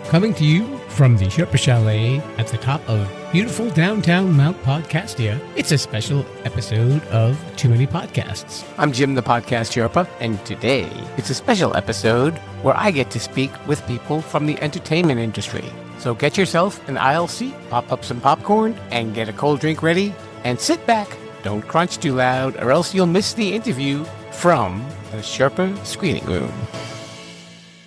Coming to you from the Sherpa Chalet at the top of beautiful downtown Mount Podcastia, it's a special episode of Too Many Podcasts. I'm Jim the Podcast Sherpa, and today it's a special episode where I get to speak with people from the entertainment industry. So get yourself an aisle seat, pop up some popcorn, and get a cold drink ready, and sit back. Don't crunch too loud, or else you'll miss the interview from the Sherpa Screening Room.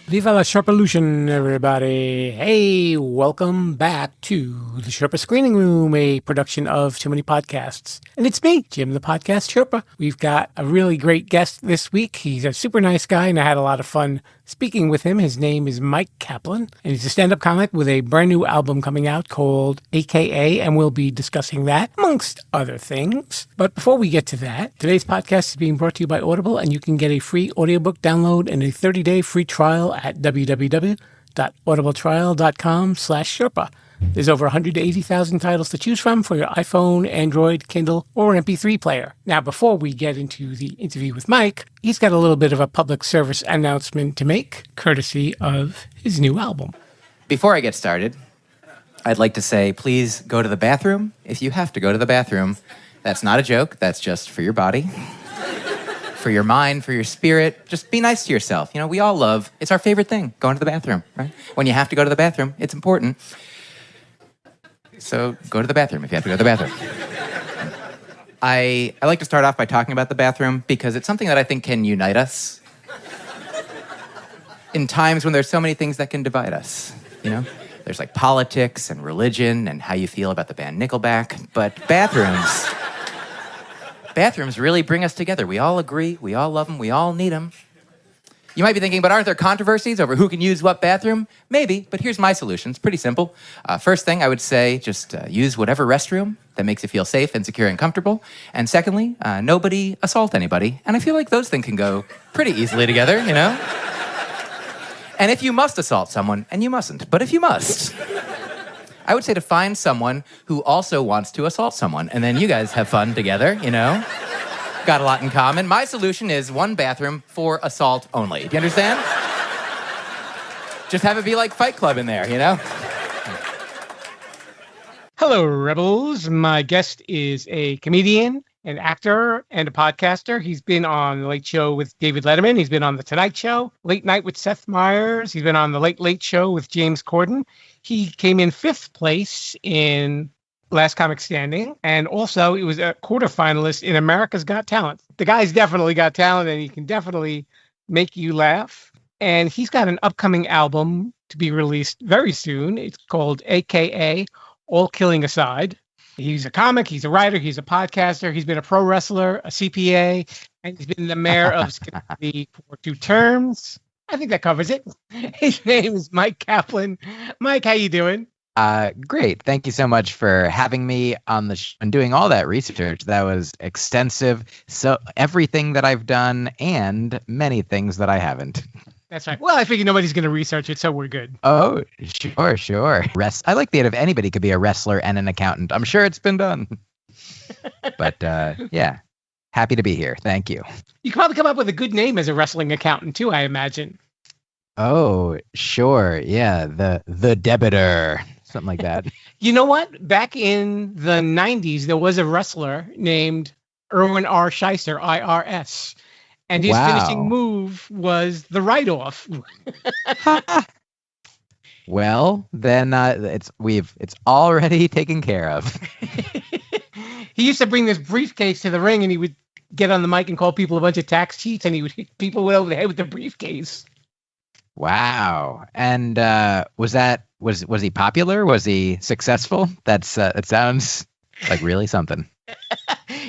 Viva la Sherpalution, everybody. Hey, welcome back to the Sherpa Screening Room, a production of Too Many Podcasts. And it's me, Jim the Podcast Sherpa. We've got a really great guest this week. He's a super nice guy, and I had a lot of fun speaking with him. His name is Mike Kaplan, and he's a stand-up comic with a brand new album coming out called AKA, and we'll be discussing that, amongst other things. But before we get to that, today's podcast is being brought to you by Audible, and you can get a free audiobook download and a 30-day free trial at www.audibletrial.com/Sherpa. There's over 180,000 titles to choose from for your iPhone, Android, Kindle, or MP3 player. Now, before we get into the interview with Mike, he's got a little bit of a public service announcement to make, courtesy of his new album. Before I get started, I'd like to say, please go to the bathroom if you have to go to the bathroom. That's not a joke. That's just for your body, for your mind, for your spirit. Just be nice to yourself. You know, we all love, it's our favorite thing, going to the bathroom, right? When you have to go to the bathroom, it's important. So go to the bathroom if you have to go to the bathroom. I like to start off by talking about the bathroom because it's something that I think can unite us in times when there's so many things that can divide us, you know? There's like politics and religion and how you feel about the band Nickelback, but bathrooms really bring us together. We all agree, we all love them, we all need them. You might be thinking, but aren't there controversies over who can use what bathroom? Maybe, but here's my solution. It's pretty simple. First thing, I would say just use whatever restroom that makes you feel safe and secure and comfortable. And secondly, nobody assault anybody. And I feel like those things can go pretty easily together, you know? And if you must assault someone, and you mustn't, but if you must, I would say to find someone who also wants to assault someone. And then you guys have fun together, you know? Got a lot in common. My solution is one bathroom for assault only. Do you understand? Just have it be like Fight Club in there, you know? Hello, Rebels. My guest is a comedian, an actor, and a podcaster. He's been on The Late Show with David Letterman. He's been on The Tonight Show, Late Night with Seth Meyers. He's been on The Late Late Show with James Corden. He came in 5th place in Last Comic Standing, and also he was a quarterfinalist in America's Got Talent. The guy's definitely got talent, and he can definitely make you laugh. And he's got an upcoming album to be released very soon. It's called AKA, All Killing Aside. He's a comic, he's a writer, he's a podcaster, he's been a pro wrestler, a CPA, and he's been the mayor of Schenectady for 2 terms. I think that covers it. His name is Mike Kaplan. Mike, how you doing? Great. Thank you so much for having me on the and doing all that research. That was extensive. So everything that I've done and many things that I haven't. That's right. Well, I figure nobody's going to research it, so we're good. Oh, sure. I like the idea of anybody could be a wrestler and an accountant. I'm sure it's been done. But yeah, happy to be here. Thank you. You could probably come up with a good name as a wrestling accountant too, I imagine. Oh, sure. Yeah, the debitor. Something like that. You know what? Back in the 90s, there was a wrestler named Erwin R. Scheiser, IRS. And his finishing move was the write-off. Well, then it's already taken care of. He used to bring this briefcase to the ring, and he would get on the mic and call people a bunch of tax cheats, and he would hit people over the head with the briefcase. Wow. And was he popular? Was he successful? It sounds like really something.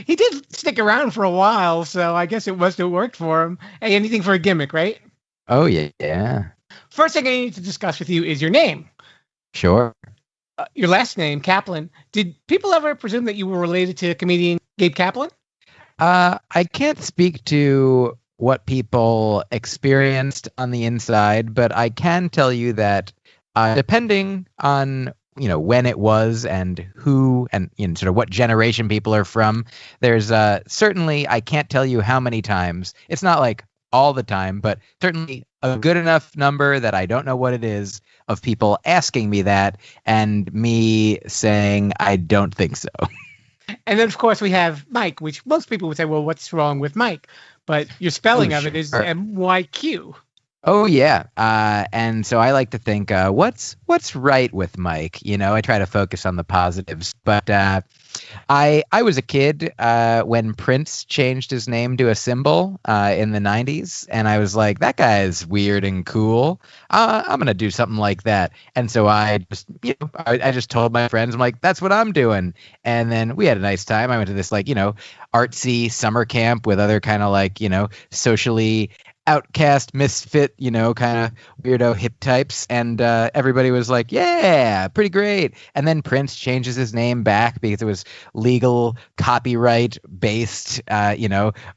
He did stick around for a while, so I guess it must have worked for him. Hey, anything for a gimmick, right? Oh, yeah. First thing I need to discuss with you is your name. Sure. Your last name, Kaplan. Did people ever presume that you were related to comedian Gabe Kaplan? I can't speak to what people experienced on the inside, but I can tell you that depending on when it was and who and sort of what generation people are from, there's certainly, I can't tell you how many times, it's not like all the time, but certainly a good enough number that I don't know what it is of people asking me that and me saying I don't think so. And then, of course, we have Mike, which most people would say, well, what's wrong with Mike? But your spelling of it is MYQ. Oh, yeah. And so I like to think, what's right with Mike? I try to focus on the positives. But I was a kid when Prince changed his name to a symbol in the 90s. And I was like, that guy is weird and cool. I'm going to do something like that. And so I just, I just told my friends, I'm like, that's what I'm doing. And then we had a nice time. I went to this artsy summer camp with other kind of socially outcast, misfit, kind of weirdo hip types. And everybody was like, yeah, pretty great. And then Prince changes his name back because it was legal copyright based,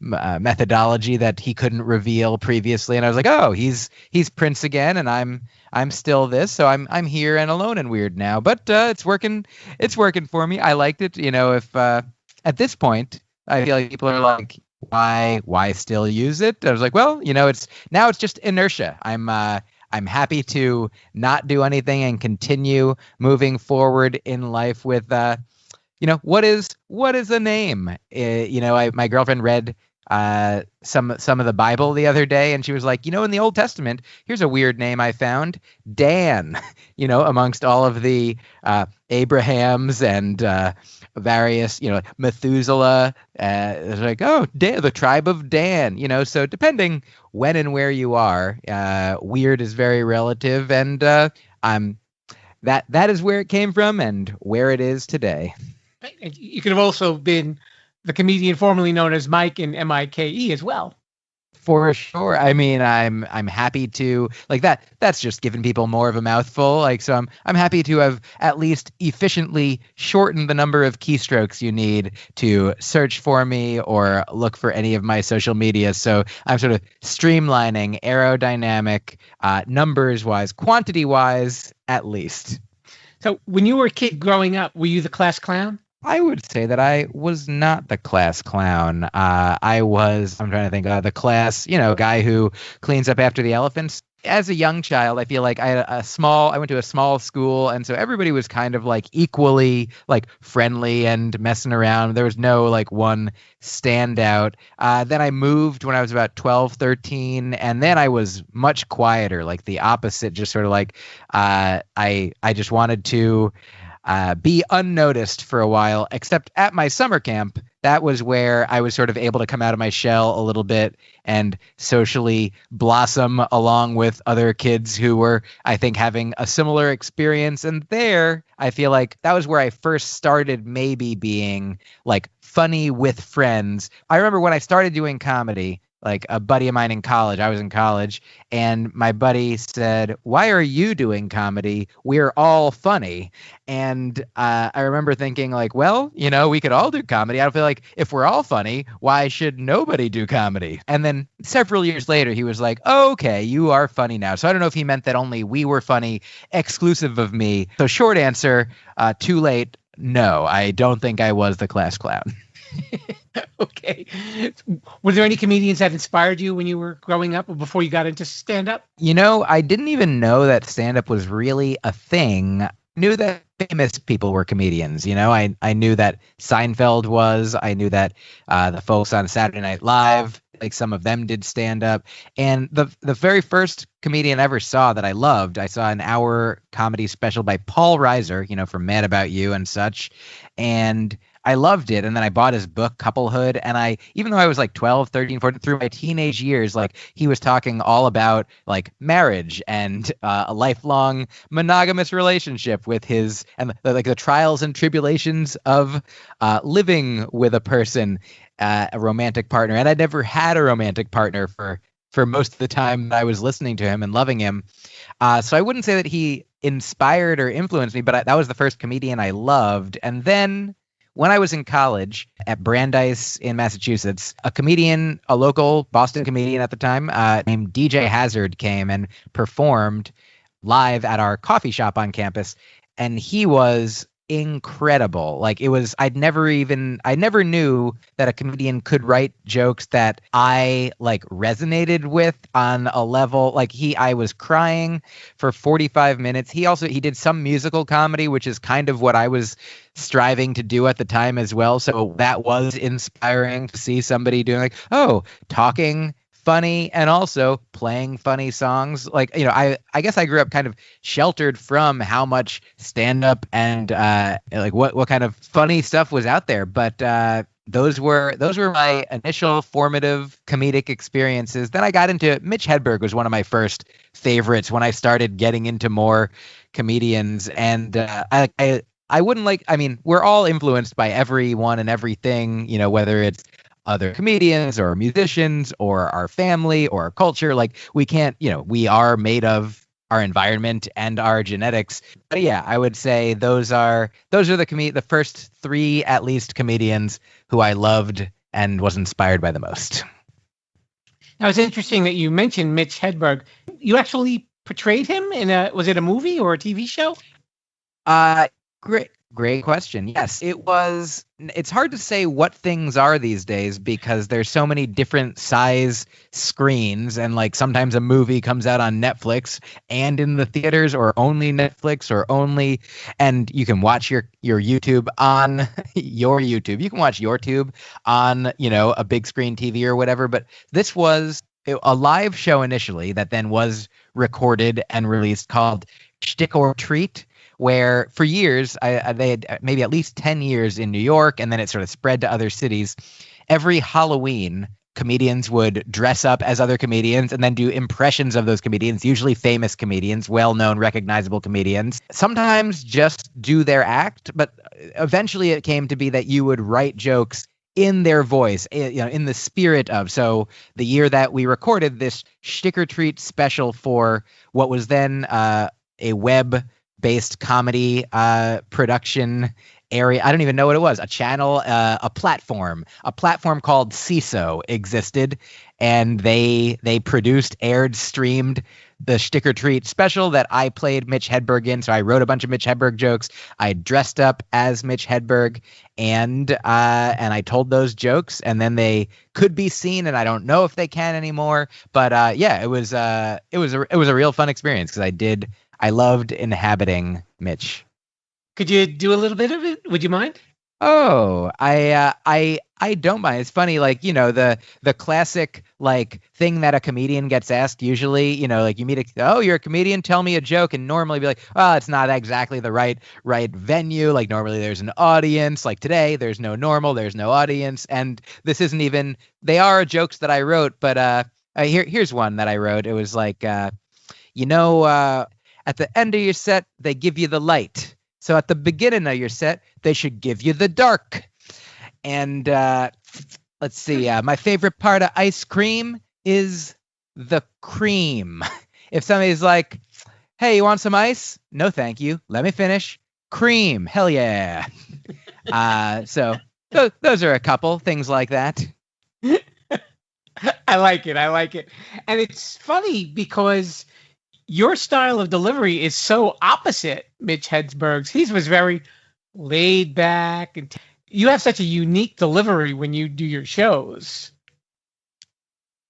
methodology that he couldn't reveal previously. And I was like, oh, he's Prince again. And I'm still this. So I'm here and alone and weird now. But it's working for me. I liked it. If at this point, I feel like people are like, why still use it? I was like, well, it's just inertia. I'm happy to not do anything and continue moving forward in life with what is a name? My girlfriend read some of the Bible the other day, and she was like, in the Old Testament, here's a weird name I found, Dan, amongst all of the Abrahams and various, Methuselah. It's like, oh, Dan, the tribe of Dan, so depending when and where you are, weird is very relative, and that is where it came from and where it is today. You could have also been the comedian formerly known as Mike in MIKE as well. For sure. I mean, I'm happy to that. That's just giving people more of a mouthful. So I'm happy to have at least efficiently shortened the number of keystrokes you need to search for me or look for any of my social media. So I'm sort of streamlining, aerodynamic, numbers wise, quantity wise, at least. So when you were a kid growing up, were you the class clown? I would say that I was not the class clown. I'm trying to think, the class, guy who cleans up after the elephants. As a young child, I feel like I went to a small school, and so everybody was kind of equally friendly and messing around. There was no one standout. Then I moved when I was about 12, 13, and then I was much quieter, the opposite, just sort of I just wanted to be unnoticed for a while, except at my summer camp. That was where I was sort of able to come out of my shell a little bit and socially blossom along with other kids who were, I think, having a similar experience. And there, I feel like that was where I first started maybe being funny with friends. I remember when I started doing comedy, a buddy of mine in college, I was in college, and my buddy said, why are you doing comedy? We're all funny. And I remember thinking well, we could all do comedy. I feel like if we're all funny, why should nobody do comedy? And then several years later, he was like, oh, okay, you are funny now. So I don't know if he meant that only we were funny, exclusive of me. So short answer, too late. No, I don't think I was the class clown. Okay. Were there any comedians that inspired you when you were growing up or before you got into stand-up? I didn't even know that stand-up was really a thing. I knew that famous people were comedians. I knew that Seinfeld was. I knew that the folks on Saturday Night Live, some of them did stand-up. And the very first comedian I ever saw that I loved, I saw an hour comedy special by Paul Reiser, from Mad About You and such. And I loved it. And then I bought his book, Couplehood. And even though I was 12, 13, 14, through my teenage years, he was talking all about marriage and a lifelong monogamous relationship with his, and the trials and tribulations of living with a person, a romantic partner. And I'd never had a romantic partner for most of the time that I was listening to him and loving him. So I wouldn't say that he inspired or influenced me, but that was the first comedian I loved. And then when I was in college at Brandeis in Massachusetts, a local Boston comedian at the time named DJ Hazard came and performed live at our coffee shop on campus. And he was incredible. Like I never knew that a comedian could write jokes that I like resonated with on a level. Like I was crying for 45 minutes. He did some musical comedy, which is kind of what I was striving to do at the time as well. So that was inspiring to see somebody doing like, oh, talking funny and also playing funny songs. Like, I guess I grew up kind of sheltered from how much stand-up and like what kind of funny stuff was out there. But those were my initial formative comedic experiences. Then I got into Mitch Hedberg was one of my first favorites when I started getting into more comedians. And I wouldn't we're all influenced by everyone and everything, whether it's other comedians or musicians or our family or our culture. Like we can't, we are made of our environment and our genetics. But yeah, I would say those are the first three, at least, comedians who I loved and was inspired by the most. Now it's interesting that you mentioned Mitch Hedberg. You actually portrayed him was it a movie or a TV show? Great question. Yes, it was. It's hard to say what things are these days because there's so many different size screens, and like sometimes a movie comes out on Netflix and in the theaters, or only Netflix, and you can watch your YouTube on your YouTube. You can watch your tube on a big screen TV or whatever. But this was a live show initially that then was recorded and released called Shtick or Treat, where for years, they had maybe at least 10 years in New York, and then it sort of spread to other cities. Every Halloween, comedians would dress up as other comedians and then do impressions of those comedians, usually famous comedians, well-known, recognizable comedians. Sometimes just do their act, but eventually it came to be that you would write jokes in their voice, in the spirit of. So the year that we recorded this Shtick or Treat special for what was then a web-based comedy production area. I don't even know what it was. A channel, a platform called CISO existed, and they produced, aired, streamed the Shtick or Treat special that I played Mitch Hedberg in. So I wrote a bunch of Mitch Hedberg jokes. I dressed up as Mitch Hedberg, and I told those jokes, and then they could be seen, and I don't know if they can anymore. But yeah, it was a real fun experience because I loved inhabiting Mitch. Could you do a little bit of it? Would you mind? Oh, I don't mind. It's funny, like, the classic like thing that a comedian gets asked usually, like you meet you're a comedian, tell me a joke, and normally be like, oh, it's not exactly the right venue. Like normally there's an audience. Like today there's no audience, and this isn't even. They are jokes that I wrote, but here's one that I wrote. It was like, at the end of your set they give you the light. So at the beginning of your set, they should give you the dark. And let's see. My favorite part of ice cream is the cream. If somebody's like, hey, you want some ice? No, thank you. Let me finish. Cream. Hell yeah. So those are a couple things like that. I like it. And it's funny because your style of delivery is so opposite Mitch Hedberg's. His was very laid back, and you have such a unique delivery when you do your shows.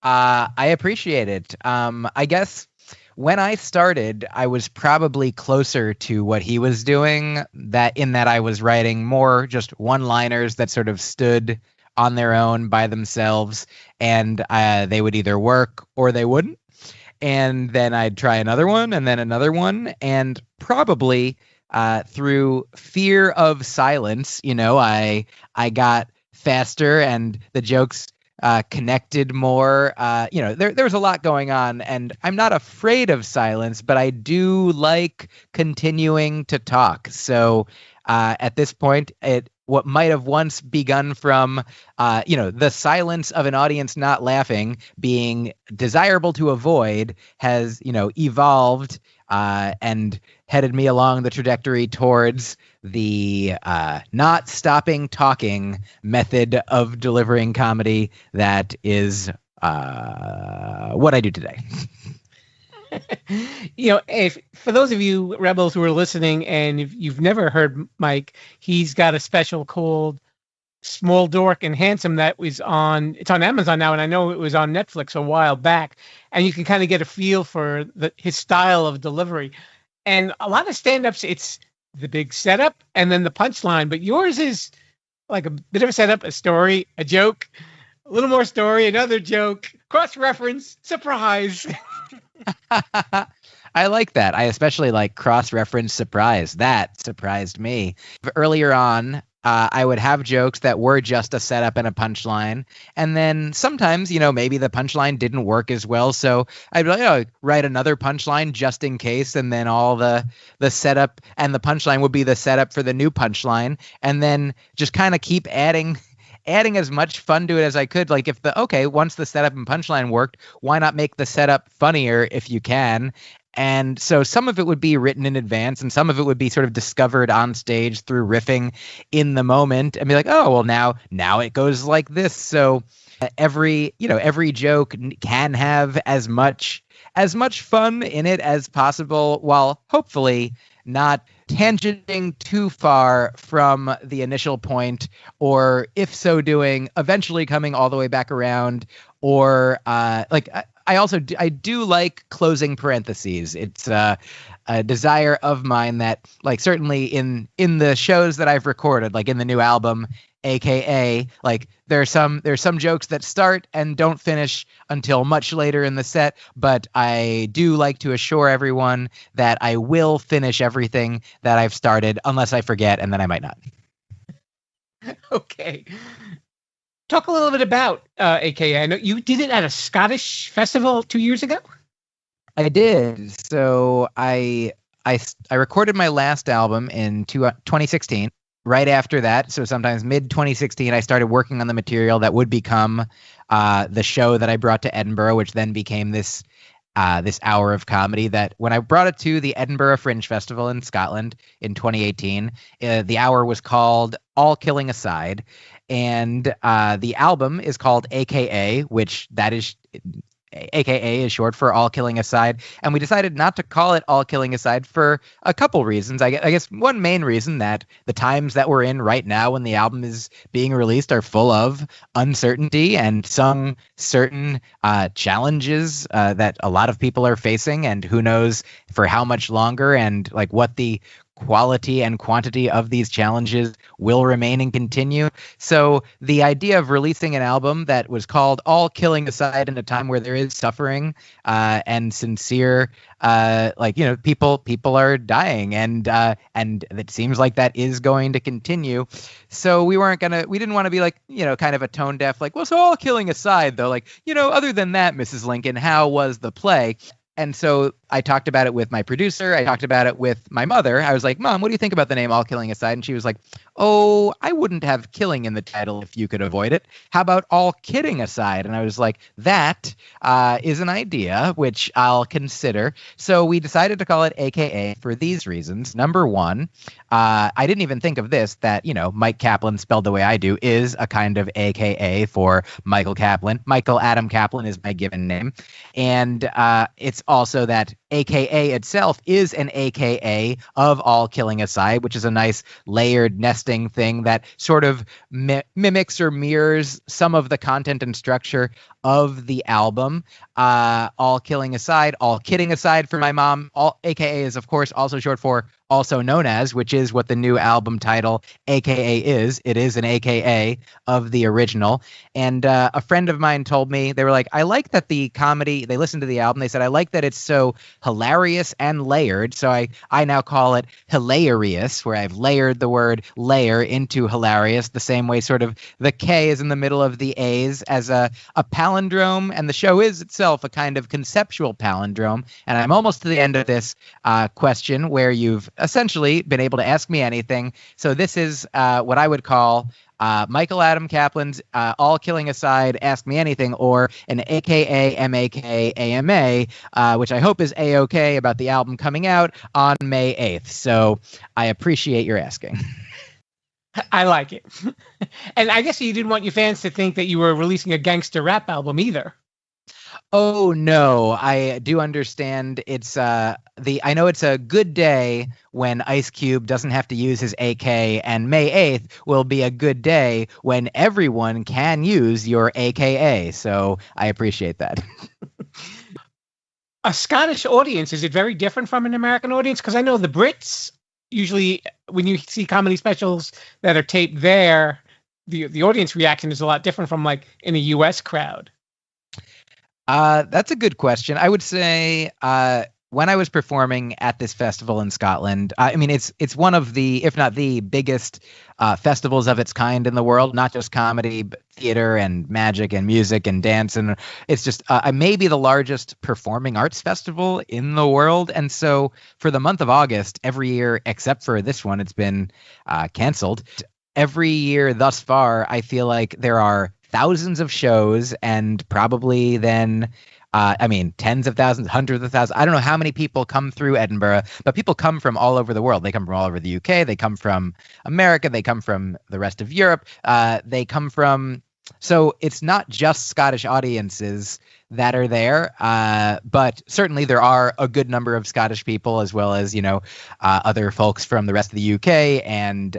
I appreciate it. I guess when I started, I was probably closer to what he was doing, that I was writing more just one-liners that sort of stood on their own by themselves, and they would either work or they wouldn't. And then I'd try another one and then another one. And probably through fear of silence, I got faster and the jokes connected more. There was a lot going on, and I'm not afraid of silence, but I do like continuing to talk. So at this point, what might have once begun from, the silence of an audience not laughing being desirable to avoid has, evolved and headed me along the trajectory towards the not stopping talking method of delivering comedy that is what I do today. If for those of you rebels who are listening, and if you've never heard Mike, he's got a special called Small Dork and Handsome that was it's on Amazon now, and I know it was on Netflix a while back, and you can kind of get a feel for his style of delivery. And a lot of stand-ups, it's the big setup and then the punchline, but yours is like a bit of a setup, a story, a joke, a little more story, another joke, cross-reference, surprise. I like that. I especially like cross-reference surprise. That surprised me. Earlier on, I would have jokes that were just a setup and a punchline. And then sometimes, maybe the punchline didn't work as well. So I'd be like, write another punchline just in case. And then all the setup and the punchline would be the setup for the new punchline. And then just kind of keep adding as much fun to it as I could. Like once the setup and punchline worked, why not make the setup funnier if you can? And so some of it would be written in advance and some of it would be sort of discovered on stage through riffing in the moment and be like, oh, well, now it goes like this. So every joke can have as much fun in it as possible while hopefully not tangenting too far from the initial point, or if so doing, eventually coming all the way back around, or I do like closing parentheses. It's a desire of mine that, like, certainly in the shows that I've recorded, like in the new album, AKA, like there's some jokes that start and don't finish until much later in the set, but I do like to assure everyone that I will finish everything that I've started, unless I forget, and then I might not. Okay. Talk a little bit about AKA. I know you did it at a Scottish festival 2 years ago. I did. So I recorded my last album in 2016. Right after that, so sometimes mid 2016, I started working on the material that would become the show that I brought to Edinburgh, which then became this hour of comedy. That when I brought it to the Edinburgh Fringe Festival in Scotland in 2018, the hour was called All Killing Aside. And the album is called AKA, which that is AKA is short for All Killing Aside. And we decided not to call it All Killing Aside for a couple reasons. I guess one main reason that the times that we're in right now when the album is being released are full of uncertainty and some certain challenges that a lot of people are facing, and who knows for how much longer, and like what the quality and quantity of these challenges will remain and continue. So the idea of releasing an album that was called All Killing Aside in a time where there is suffering and sincere, people are dying, and it seems like that is going to continue. So we didn't want to be like, kind of a tone deaf, like, well, so all killing aside though, like, other than that, Mrs. Lincoln, how was the play? And so I talked about it with my producer. I talked about it with my mother. I was like, Mom, what do you think about the name All Killing Aside? And she was like, oh, I wouldn't have killing in the title if you could avoid it. How about All Kidding Aside? And I was like, that is an idea, which I'll consider. So we decided to call it AKA for these reasons. Number one, I didn't even think of this, that, Mike Kaplan spelled the way I do is a kind of AKA for Michael Kaplan. Michael Adam Kaplan is my given name. And it's also that AKA itself is an AKA of All Killing Aside, which is a nice layered nesting thing that sort of mimics or mirrors some of the content and structure of the album. All Killing Aside, All Kidding Aside for my mom. AKA is, of course, also short for Also Known As, which is what the new album title AKA is. It is an AKA of the original. And a friend of mine told me, they were like, I like that the comedy, they listened to the album, they said, I like that it's so hilarious and layered. So I now call it hilarious, where I've layered the word layer into hilarious, the same way sort of the K is in the middle of the A's as a palindrome, and the show is itself a kind of conceptual palindrome. And I'm almost to the end of this question where you've essentially been able to ask me anything. So this is what I would call Michael Adam Kaplan's All Killing Aside, Ask Me Anything, or an AKA MAK AMA, which I hope is A-OK about the album coming out on May 8th. So I appreciate your asking. I like it. And I guess you didn't want your fans to think that you were releasing a gangster rap album either. Oh no, I do understand. I know it's a good day when Ice Cube doesn't have to use his AK, and May 8th will be a good day when everyone can use your AKA. So I appreciate that. A Scottish audience, is it very different from an American audience? Because I know the Brits usually, when you see comedy specials that are taped there, the audience reaction is a lot different from like in a US crowd. That's a good question. I would say when I was performing at this festival in Scotland, I mean, it's one of the, if not the biggest festivals of its kind in the world, not just comedy, but theater and magic and music and dance. And it's just maybe the largest performing arts festival in the world. And so for the month of August, every year, except for this one, it's been canceled. Every year thus far, I feel like there are thousands of shows and probably then tens of thousands, hundreds of thousands. I don't know how many people come through Edinburgh, but people come from all over the world. They come from all over the UK. They come from America. They come from the rest of Europe. So it's not just Scottish audiences that are there, but certainly there are a good number of Scottish people as well as, other folks from the rest of the UK and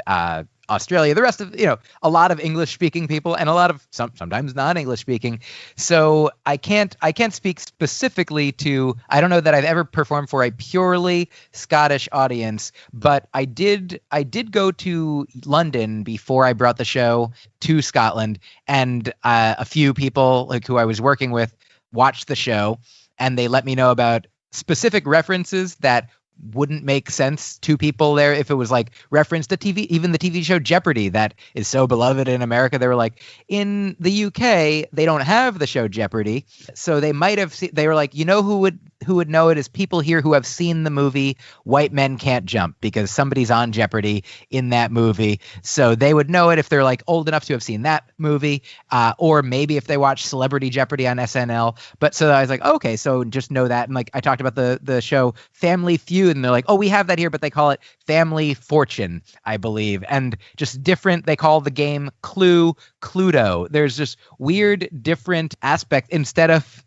Australia, the rest of, a lot of English speaking people and a lot of sometimes non-English speaking. So I can't speak specifically to, I don't know that I've ever performed for a purely Scottish audience, but I did go to London before I brought the show to Scotland, and a few people like who I was working with watched the show, and they let me know about specific references that wouldn't make sense to people there if it was like reference to TV, even the TV show Jeopardy that is so beloved in America. They were like, in the UK, they don't have the show Jeopardy. So they might have they were like, who would know it is people here who have seen the movie White Men Can't Jump, because somebody's on Jeopardy in that movie. So they would know it if they're like old enough to have seen that movie, or maybe if they watch Celebrity Jeopardy on SNL. But so I was like, okay, so just know that. And like I talked about the show Family Feud, and they're like, oh, we have that here, but they call it Family Fortune, I believe. And just different, they call the game Cluedo. There's just weird different aspect. Instead of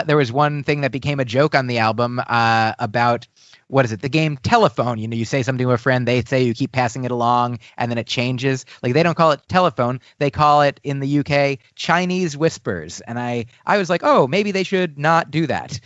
there was one thing that became a joke on the album about, what is it? The game Telephone. You say something to a friend, they say, you keep passing it along, and then it changes. Like, they don't call it telephone. They call it, in the UK, Chinese whispers. And I was like, oh, maybe they should not do that.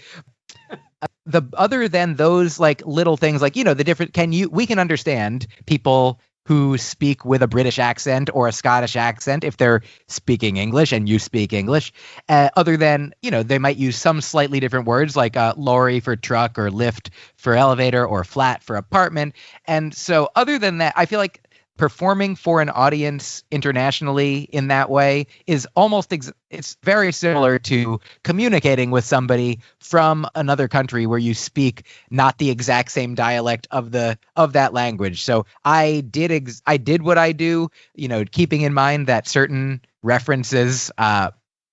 Other than those like little things, like, the different, we can understand people who speak with a British accent or a Scottish accent if they're speaking English and you speak English, other than, they might use some slightly different words like lorry for truck or lift for elevator or flat for apartment. And so other than that, I feel like performing for an audience internationally in that way is almost it's very similar to communicating with somebody from another country where you speak not the exact same dialect of that language. So I did what I do, keeping in mind that certain references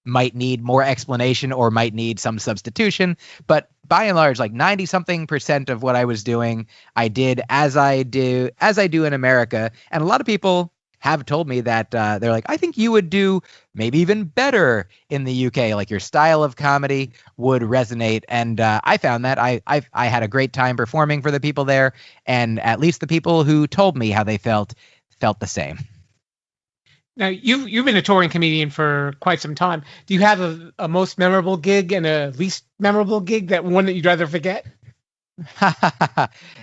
might need more explanation or might need some substitution, but by and large, like 90-something% of what I was doing, I did as I do in America. And a lot of people have told me that they're like, I think you would do maybe even better in the UK. Like, your style of comedy would resonate. And I found that I had a great time performing for the people there. And at least the people who told me how they felt the same. Now, you've been a touring comedian for quite some time. Do you have a most memorable gig and a least memorable gig, that one that you'd rather forget?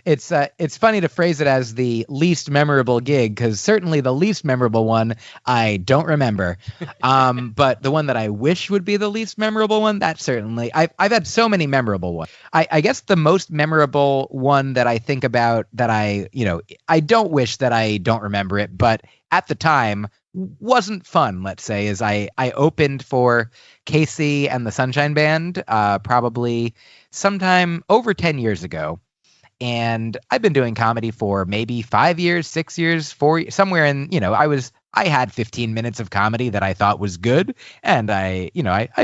It's funny to phrase it as the least memorable gig, because certainly the least memorable one I don't remember. But the one that I wish would be the least memorable one, that certainly I've had so many memorable ones. I guess the most memorable one that I think about that I don't wish that I don't remember it, but at the time wasn't fun, let's say, is I opened for Casey and the Sunshine Band probably sometime over 10 years ago. And I've been doing comedy for maybe 5 years, 6 years, 4 years, somewhere in, I had 15 minutes of comedy that I thought was good. And I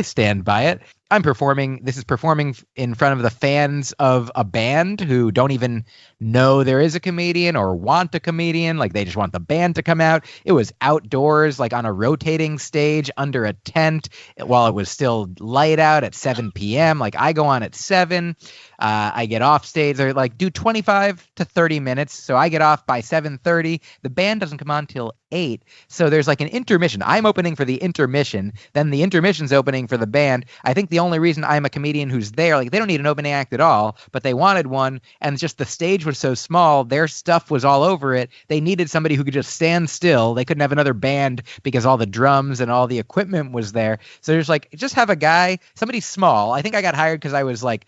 stand by it. I'm performing. This is performing in front of the fans of a band who don't even know there is a comedian or want a comedian. Like they just want the band to come out. It was outdoors, like on a rotating stage under a tent while it was still light out at 7 p.m. Like I go on at 7. I get off stage. They're like, do 25 to 30 minutes. So I get off by 7:30. The band doesn't come on till 8. So there's like an intermission. I'm opening for the intermission. Then the intermission's opening for the band. I think the only reason I'm a comedian who's there, like they don't need an opening act at all, but they wanted one. And just the stage was so small. Their stuff was all over it. They needed somebody who could just stand still. They couldn't have another band because all the drums and all the equipment was there. So there's like, just have a guy, somebody small. I think I got hired because I was like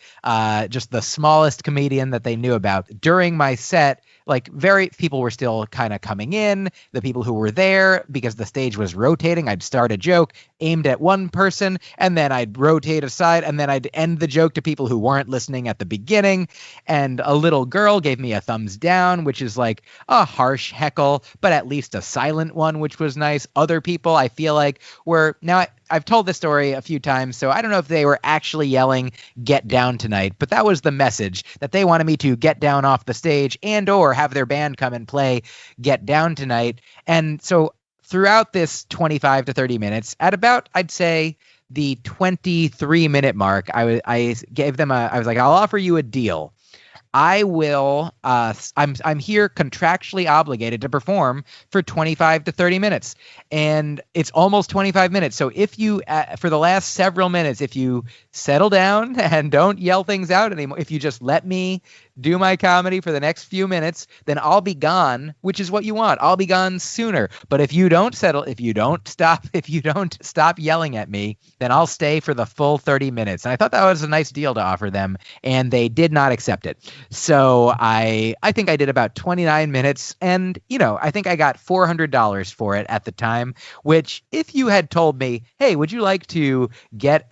just the smallest comedian that they knew about. During my set, like very people were still kind of coming in. The people who were there, because the stage was rotating, I'd start a joke aimed at one person, and then I'd rotate aside, and then I'd end the joke to people who weren't listening at the beginning. And a little girl gave me a thumbs down, which is like a harsh heckle, but at least a silent one, which was nice. Other people, I feel like, were now. I've told this story a few times, so I don't know if they were actually yelling, "Get down tonight," but that was the message, that they wanted me to get down off the stage and or have their band come and play "Get Down Tonight." And so throughout this 25 to 30 minutes, at about, I'd say, the 23-minute mark, I gave them I was like, I'll offer you a deal. I will, I'm here contractually obligated to perform for 25 to 30 minutes. And it's almost 25 minutes. So if you, for the last several minutes, if you settle down and don't yell things out anymore, if you just let me do my comedy for the next few minutes, then I'll be gone, which is what you want. I'll be gone sooner. But if you don't settle, if you don't stop yelling at me, then I'll stay for the full 30 minutes. And I thought that was a nice deal to offer them, and they did not accept it. So I think I did about 29 minutes, and, you know, I think I got $400 for it at the time, which if you had told me, hey, would you like to get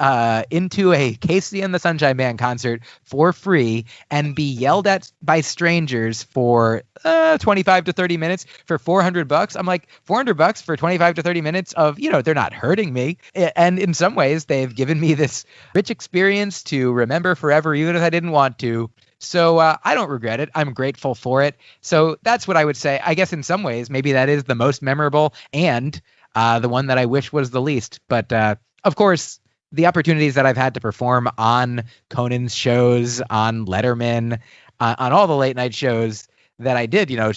into a Casey and the Sunshine Band concert for free and be yelled at by strangers for 25 to 30 minutes for $400, I'm like, $400 for 25 to 30 minutes of, you know, they're not hurting me. And in some ways, they've given me this rich experience to remember forever, even if I didn't want to. So I don't regret it. I'm grateful for it. So that's what I would say. I guess in some ways, maybe that is the most memorable and the one that I wish was the least. But of course, the opportunities that I've had to perform on Conan's shows, on Letterman, on all the late night shows that I did, you know,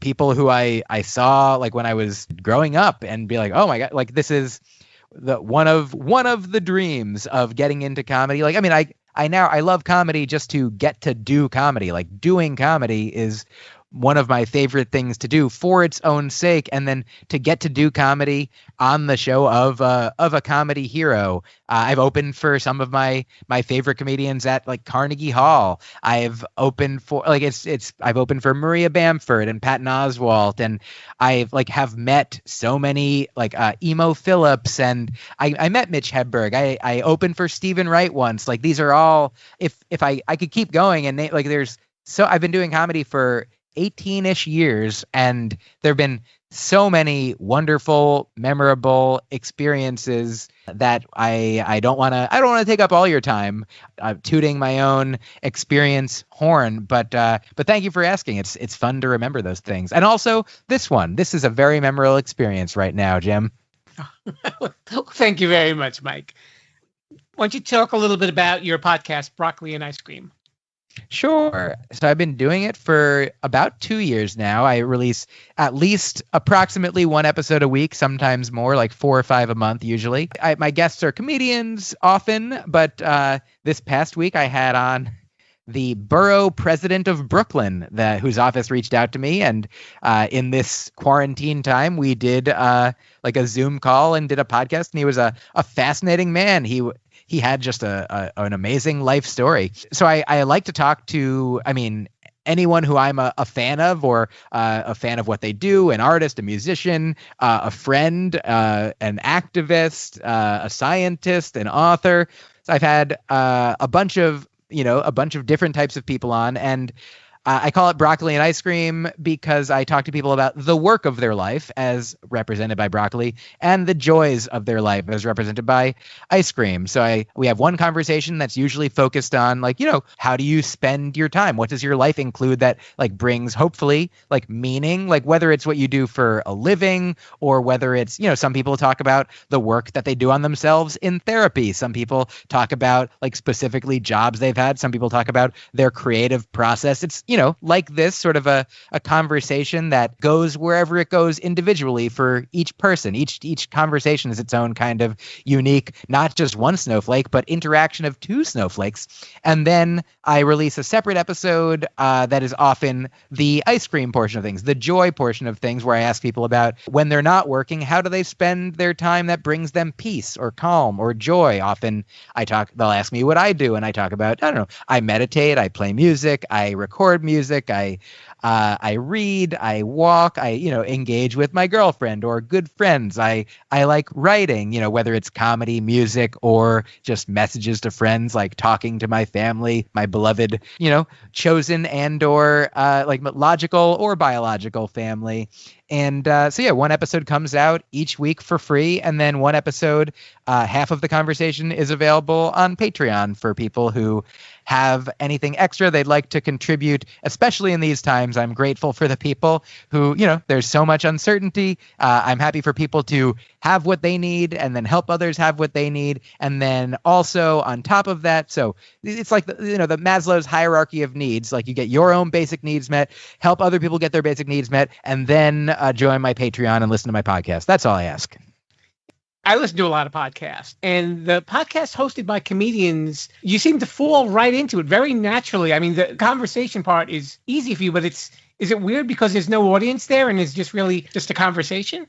people who I saw like when I was growing up and be like, oh my God, like this is the one of the dreams of getting into comedy. Like, I mean, I love comedy just to get to do comedy. Like doing comedy is one of my favorite things to do for its own sake. And then to get to do comedy on the show of a comedy hero. I've opened for some of my favorite comedians at like Carnegie Hall. I've opened for like, I've opened for Maria Bamford and Patton Oswalt. And I've like have met so many like Emo Phillips, and I met Mitch Hedberg. I opened for Stephen Wright once. Like these are all, if I could keep going and like I've been doing comedy for 18-ish years, and there have been so many wonderful, memorable experiences that I don't want to take up all your time tooting my own experience horn, but thank you for asking. It's fun to remember those things. And also this is a very memorable experience right now, Jim. Thank you very much, Mike. Why don't you talk a little bit about your podcast, Broccoli and Ice Cream? Sure. So I've been doing it for about 2 years now. I release at least approximately one episode a week, sometimes more, like 4 or 5 a month usually. My guests are comedians often, but this past week I had on the borough president of Brooklyn, whose office reached out to me. And in this quarantine time, we did like a Zoom call and did a podcast. And he was a fascinating man. He had just an amazing life story. So I like to talk to, anyone who I'm a fan of, or a fan of what they do, an artist, a musician, a friend, an activist, a scientist, an author. So I've had a bunch of different types of people on. And I call it broccoli and ice cream because I talk to people about the work of their life as represented by broccoli and the joys of their life as represented by ice cream. So we have one conversation that's usually focused on like, how do you spend your time? What does your life include that like brings hopefully like meaning, like whether it's what you do for a living or whether it's, some people talk about the work that they do on themselves in therapy. Some people talk about like specifically jobs they've had. Some people talk about their creative process. It's, like this sort of a conversation that goes wherever it goes individually for each person. Each conversation is its own kind of unique, not just one snowflake, but interaction of two snowflakes. And then I release a separate episode that is often the ice cream portion of things, the joy portion of things, where I ask people about when they're not working, how do they spend their time that brings them peace or calm or joy? Often they'll ask me what I do, and I talk about, I don't know, I meditate, I play music, I record music, I read, I walk, I engage with my girlfriend or good friends. I like writing, whether it's comedy, music, or just messages to friends, like talking to my family, my beloved, chosen and or like logical or biological family. And one episode comes out each week for free. And then one episode, half of the conversation is available on Patreon for people who have anything extra they'd like to contribute, especially in these times. I'm grateful for the people who, there's so much uncertainty. I'm happy for people to have what they need and then help others have what they need. And then also on top of that, so it's like, the Maslow's hierarchy of needs, like you get your own basic needs met, help other people get their basic needs met, and then join my Patreon and listen to my podcast. That's all I ask. I listen to a lot of podcasts, and the podcasts hosted by comedians, you seem to fall right into it very naturally. I mean, the conversation part is easy for you, but is it weird because there's no audience there and it's just really just a conversation?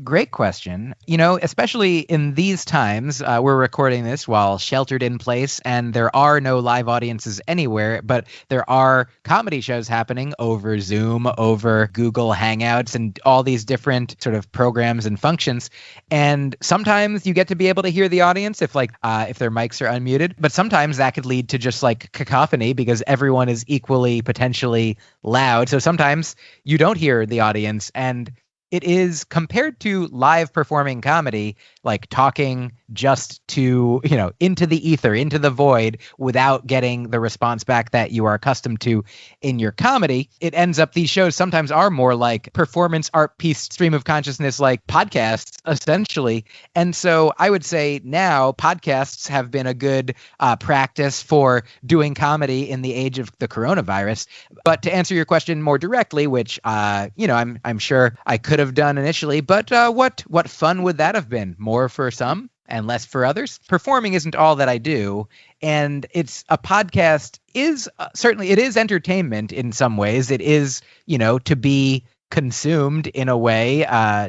Great question. Especially in these times, we're recording this while sheltered in place and there are no live audiences anywhere, but there are comedy shows happening over Zoom, over Google Hangouts, and all these different sort of programs and functions. And sometimes you get to be able to hear the audience if their mics are unmuted, but sometimes that could lead to just like cacophony because everyone is equally potentially loud. So sometimes you don't hear the audience, and it is, compared to live performing comedy, like talking just to, into the ether, into the void, without getting the response back that you are accustomed to in your comedy. It ends up, these shows sometimes are more like performance art piece, stream of consciousness, like podcasts, essentially. And so I would say now podcasts have been a good practice for doing comedy in the age of the coronavirus. But to answer your question more directly, which, I'm sure I could have done initially, but what fun would that have been? More for some and less for others. Performing isn't all that I do, and a podcast is certainly, it is entertainment in some ways. It is, to be consumed in a way,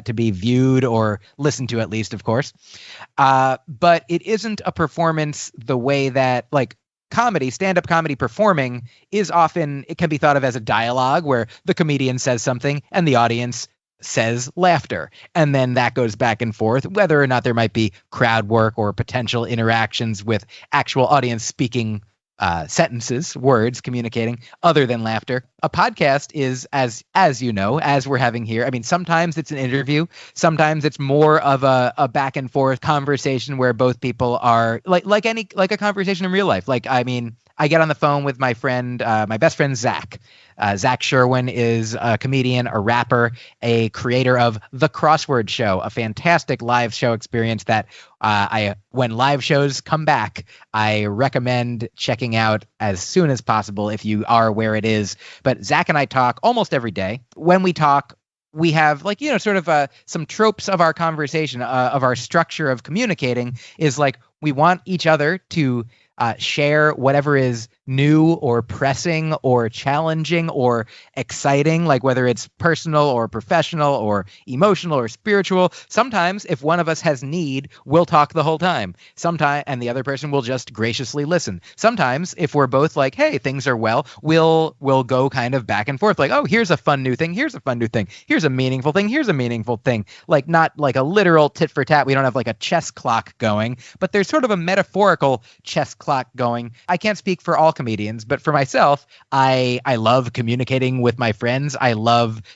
to be viewed or listened to, at least, of course. But it isn't a performance the way that like comedy, stand-up comedy performing is often, it can be thought of as a dialogue where the comedian says something and the audience says laughter. And then that goes back and forth, whether or not there might be crowd work or potential interactions with actual audience speaking sentences, words, communicating other than laughter. A podcast is, as we're having here, I mean, sometimes it's an interview. Sometimes it's more of a back and forth conversation where both people are like a conversation in real life. Like, I mean, I get on the phone with my friend, my best friend, Zach. Zach Sherwin is a comedian, a rapper, a creator of The Crossword Show, a fantastic live show experience that when live shows come back, I recommend checking out as soon as possible if you are where it is. But Zach and I talk almost every day. When we talk, we have some tropes of our conversation, of our structure of communicating is like we want each other to share whatever is new or pressing or challenging or exciting, like whether it's personal or professional or emotional or spiritual. Sometimes if one of us has need, we'll talk the whole time. Sometimes, and the other person will just graciously listen. Sometimes if we're both like, hey, things are well, we'll go kind of back and forth. Like, oh, here's a fun new thing. Here's a fun new thing. Here's a meaningful thing. Here's a meaningful thing. Like not like a literal tit for tat. We don't have like a chess clock going, but there's sort of a metaphorical chess clock going. I can't speak for all comedians, but for myself, I love communicating with my friends.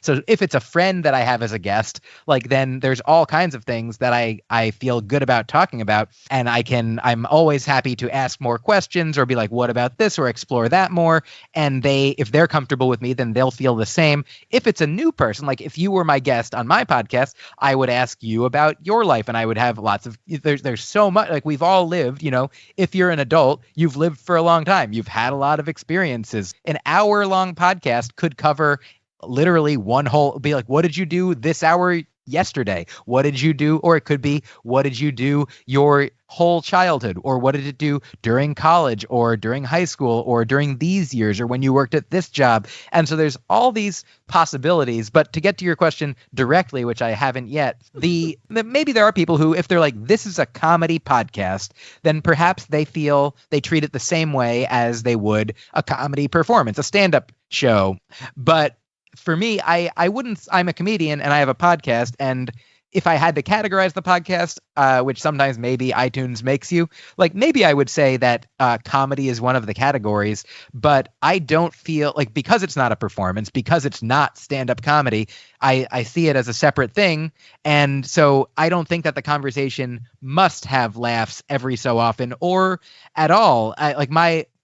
So if it's a friend that I have as a guest, like then there's all kinds of things that I feel good about talking about, and I'm always happy to ask more questions or be like, what about this, or explore that more. And if they're comfortable with me, then they'll feel the same. If it's a new person, like if you were my guest on my podcast, I would ask you about your life, and I would have lots of, there's so much, like we've all lived, if you're an adult, you've lived for a long time. You've had a lot of experiences. An hour-long podcast could cover literally be like, what did you do this hour yesterday? What did you do? Or it could be, what did you do your whole childhood? Or what did it do during college or during high school or during these years or when you worked at this job? And so there's all these possibilities. But to get to your question directly, which I haven't yet, maybe there are people who, if they're like, this is a comedy podcast, then perhaps they treat it the same way as they would a comedy performance, a stand-up show. But for me, I'm a comedian and I have a podcast, and if I had to categorize the podcast, which sometimes maybe iTunes makes you, like maybe I would say that comedy is one of the categories, but I don't feel like, because it's not a performance, because it's not stand-up comedy, I see it as a separate thing. And so I don't think that the conversation must have laughs every so often or at all.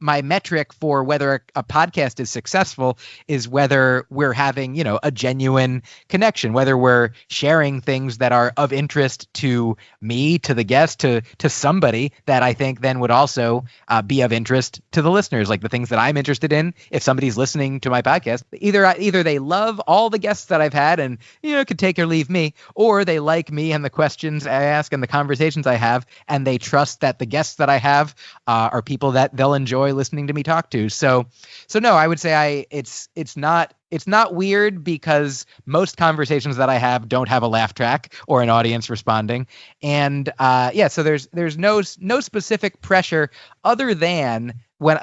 My metric for whether a podcast is successful is whether we're having, a genuine connection, whether we're sharing things that are of interest to me, to the guest, to somebody that I think then would also be of interest to the listeners, like the things that I'm interested in. If somebody's listening to my podcast, either they love all the guests that I've had and, could take or leave me, or they like me and the questions I ask and the conversations I have, and they trust that the guests that I have are people that they'll enjoy listening to me talk to. So no, I would say it's not weird, because most conversations that I have don't have a laugh track or an audience responding. And so there's no specific pressure other than when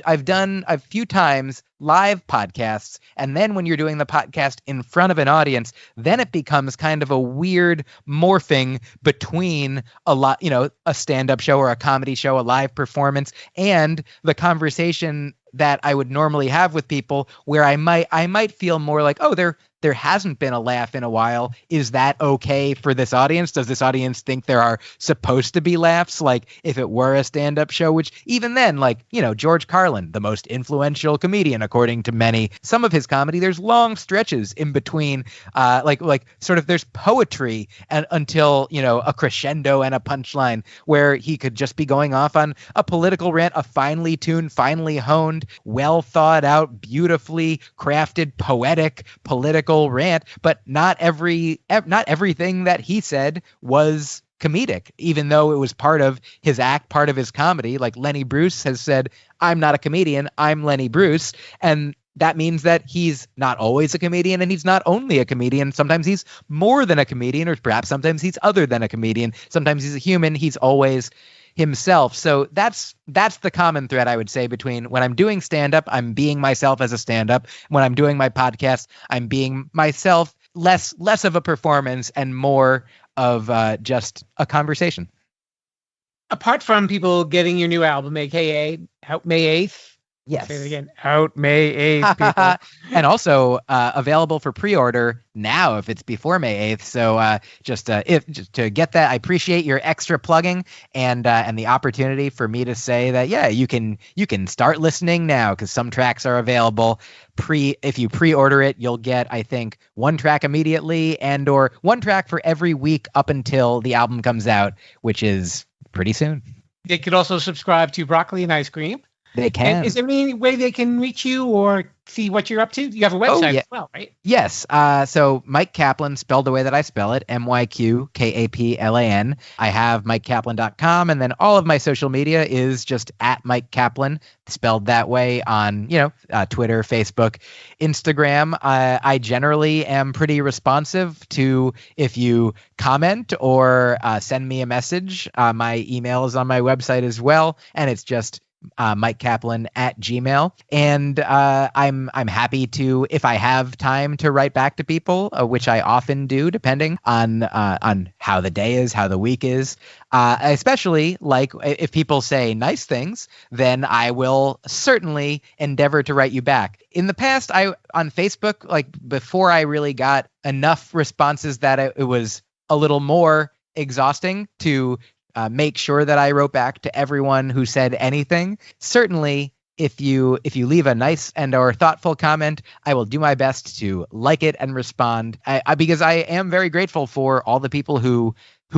I've done a few times live podcasts, and then when you're doing the podcast in front of an audience, then it becomes kind of a weird morphing between a stand-up show or a comedy show, a live performance, and the conversation that I would normally have with people, where I might feel more like, oh, there hasn't been a laugh in a while. Is that okay for this audience? Does this audience think there are supposed to be laughs? Like if it were a stand-up show, which even then, George Carlin, the most influential comedian, according to many, some of his comedy, there's long stretches in between, there's poetry until, a crescendo and a punchline, where he could just be going off on a political rant, a finely tuned, finely honed, well thought out, beautifully crafted, poetic, political rant, but not everything that he said was comedic, even though it was part of his act, part of his comedy. Like Lenny Bruce has said, I'm not a comedian, I'm Lenny Bruce. And that means that he's not always a comedian, and he's not only a comedian. Sometimes he's more than a comedian, or perhaps sometimes he's other than a comedian. Sometimes he's a human. He's always himself. So that's the common thread, I would say, between when I'm doing stand-up, I'm being myself as a stand-up. When I'm doing my podcast, I'm being myself, less of a performance and more of just a conversation. Apart from people getting your new album, aka out May 8th. Yes. Say it again. Out May 8th, people. And also available for pre-order now if it's before May 8th. So just to get that, I appreciate your extra plugging and the opportunity for me to say that, yeah, you can start listening now, because some tracks are available. If you pre-order it, you'll get, I think, one track immediately or one track for every week up until the album comes out, which is pretty soon. They could also subscribe to Broccoli and Ice Cream. They can. And is there any way they can reach you or see what you're up to? You have a website as well, right? Yes. So Mike Kaplan, spelled the way that I spell it, MyQKaplan. I have MikeKaplan.com, and then all of my social media is just at Mike Kaplan, spelled that way on, Twitter, Facebook, Instagram. I generally am pretty responsive to if you comment or send me a message. My email is on my website as well, and it's just Mike Kaplan at Gmail. And I'm happy to, if I have time to write back to people, which I often do, depending on how the day is, how the week is. Especially like if people say nice things, then I will certainly endeavor to write you back. In the past, on Facebook, like before I really got enough responses that it was a little more exhausting to make sure that I wrote back to everyone who said anything. Certainly, if you leave a nice and or thoughtful comment, I will do my best to like it and respond. Because I am very grateful for all the people who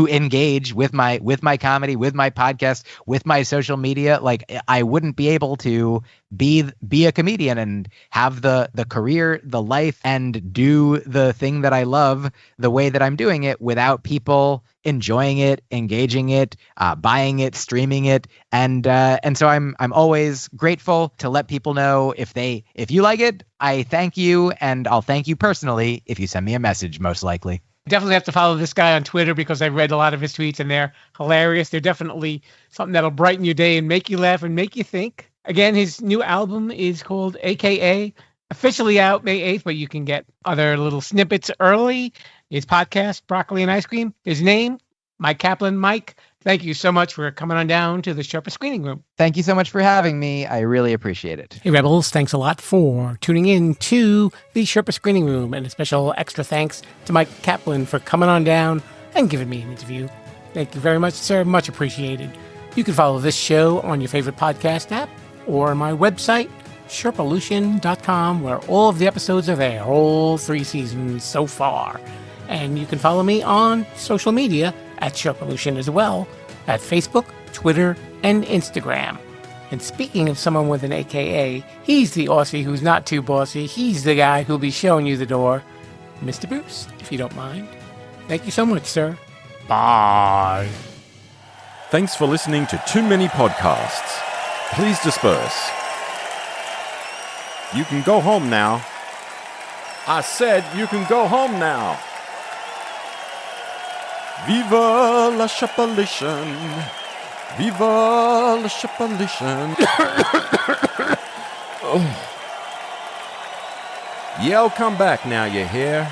engage with my comedy, with my podcast, with my social media. Like I wouldn't be able to be a comedian and have the career, the life, and do the thing that I love the way that I'm doing it without people enjoying it, engaging it, buying it, streaming it, and so I'm always grateful to let people know if you like it. I thank you, and I'll thank you personally if you send me a message. Most likely. Definitely have to follow this guy on Twitter because I've read a lot of his tweets and they're hilarious. They're definitely something that'll brighten your day and make you laugh and make you think. Again, his new album is called AKA, officially out May 8th, but you can get other little snippets early. His podcast, Broccoli and Ice Cream. His name, Mike Kaplan. Mike, thank you so much for coming on down to the Sherpa Screening Room. Thank you so much for having me. I really appreciate it. Hey, Rebels, thanks a lot for tuning in to the Sherpa Screening Room, and a special extra thanks to Mike Kaplan for coming on down and giving me an interview. Thank you very much, sir. Much appreciated. You can follow this show on your favorite podcast app or on my website, Sherpalution.com, where all of the episodes are there, all 3 seasons so far. And you can follow me on social media at Sherpalution as well, at Facebook, Twitter, and Instagram. And speaking of someone with an AKA, he's the Aussie who's not too bossy. He's the guy who'll be showing you the door. Mr. Bruce, if you don't mind. Thank you so much, sir. Bye. Thanks for listening to Too Many Podcasts. Please disperse. You can go home now. I said you can go home now. Viva la Sherpalution. Viva la Sherpalution. Oh. Yeah, I'll come back now, you hear?